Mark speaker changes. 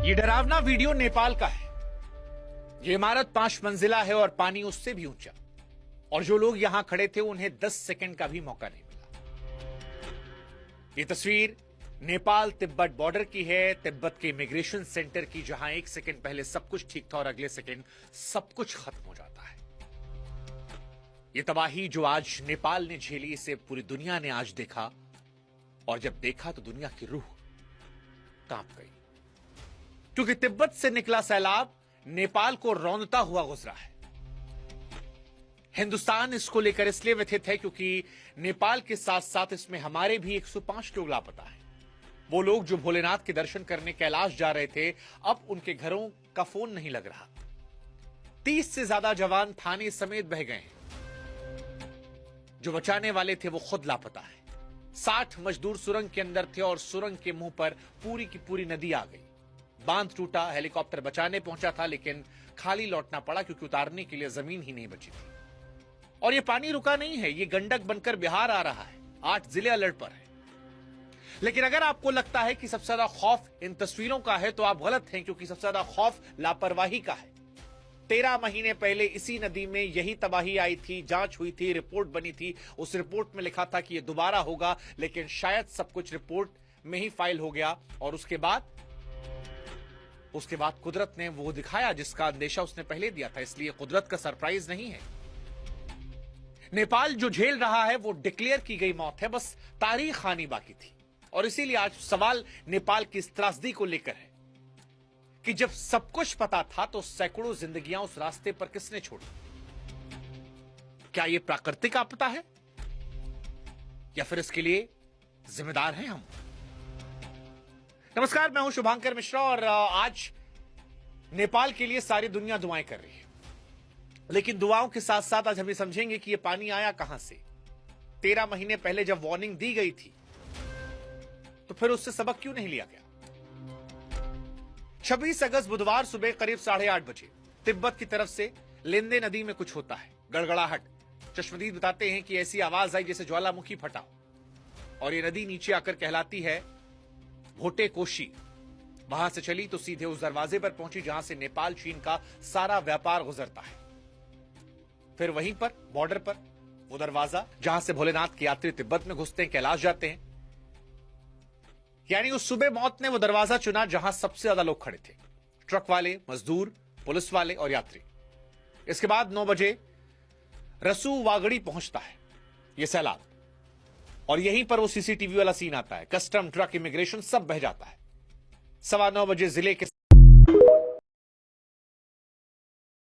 Speaker 1: ये डरावना वीडियो नेपाल का है। ये इमारत 5 मंजिला है और पानी उससे भी ऊंचा, और जो लोग यहां खड़े थे उन्हें 10 सेकंड का भी मौका नहीं मिला। ये तस्वीर नेपाल तिब्बत बॉर्डर की है, तिब्बत के इमिग्रेशन सेंटर की, जहां 1 सेकंड पहले सब कुछ ठीक था और अगले सेकंड सब कुछ खत्म हो जाता है। ये तबाही जो आज नेपाल ने झेली, इसे पूरी दुनिया ने आज देखा, और जब देखा तो दुनिया की रूह कांप गई, क्योंकि तिब्बत से निकला सैलाब नेपाल को रौंदता हुआ गुजरा है। हिंदुस्तान इसको लेकर इसलिए व्यथित है क्योंकि नेपाल के साथ साथ इसमें हमारे भी 105 लोग लापता हैं। वो लोग जो भोलेनाथ के दर्शन करने कैलाश जा रहे थे, अब उनके घरों का फोन नहीं लग रहा। 30 से ज्यादा जवान थाने समेत बह गए हैं। जो बचाने वाले थे वो खुद लापता है। 60 मजदूर सुरंग के अंदर थे और सुरंग के मुंह पर पूरी की पूरी नदी आ गई। बांध टूटा, हेलीकॉप्टर बचाने पहुंचा था, लेकिन खाली लौटना पड़ा क्योंकि उतारने के लिए जमीन ही नहीं बची थी। और ये पानी रुका नहीं है, ये गंडक बनकर बिहार आ रहा है। 8 जिले अलर्ट पर है। लेकिन अगर आपको लगता है कि सबसे ज्यादा खौफ इन तस्वीरों का है तो आप गलत हैं, क्योंकि सबसे ज्यादा खौफ लापरवाही का है। 13 महीने पहले इसी नदी में यही तबाही आई थी, जांच हुई थी, रिपोर्ट बनी थी। उस रिपोर्ट में लिखा था कि यह दोबारा होगा, लेकिन शायद सब कुछ रिपोर्ट में ही फाइल हो गया। और उसके बाद कुदरत ने वो दिखाया जिसका अंदेशा उसने पहले दिया था। इसलिए कुदरत का सरप्राइज नहीं है। नेपाल जो झेल रहा है वो डिक्लेयर की गई मौत है, बस तारीख आनी बाकी थी। और इसीलिए आज सवाल नेपाल की इस त्रासदी को लेकर है कि जब सब कुछ पता था तो सैकड़ों जिंदगियां उस रास्ते पर किसने छोड़ी? क्या यह प्राकृतिक आपदा है या फिर इसके लिए जिम्मेदार हैं हम? नमस्कार, मैं हूं शुभांकर मिश्रा और आज नेपाल के लिए सारी दुनिया दुआएं कर रही है। लेकिन दुआओं के साथ साथ आज हम ये समझेंगे कि यह पानी आया कहां से। 13 महीने पहले जब वार्निंग दी गई थी तो फिर उससे सबक क्यों नहीं लिया गया? 26 अगस्त बुधवार सुबह करीब 8:30 बजे तिब्बत की तरफ से लिंदे नदी में कुछ होता है, गड़गड़ाहट। चश्मदीद बताते हैं कि ऐसी आवाज आई जैसे ज्वालामुखी फटा, और ये नदी नीचे आकर कहलाती है भोटे कोशी। वहां से चली तो सीधे उस दरवाजे पर पहुंची जहां से नेपाल चीन का सारा व्यापार गुजरता है। फिर वहीं पर बॉर्डर पर वो दरवाजा जहां से भोलेनाथ के यात्री तिब्बत में घुसते हैं, कैलाश जाते हैं। यानी उस सुबह मौत ने वो दरवाजा चुना जहां सबसे ज्यादा लोग खड़े थे, ट्रक वाले, मजदूर, पुलिस वाले और यात्री। इसके बाद 9 बजे रसू वागड़ी पहुंचता है ये सैलाब, और यहीं पर वो सीसीटीवी वाला सीन आता है। कस्टम, ट्रक, इमिग्रेशन सब बह जाता है। 9:15 बजे जिले के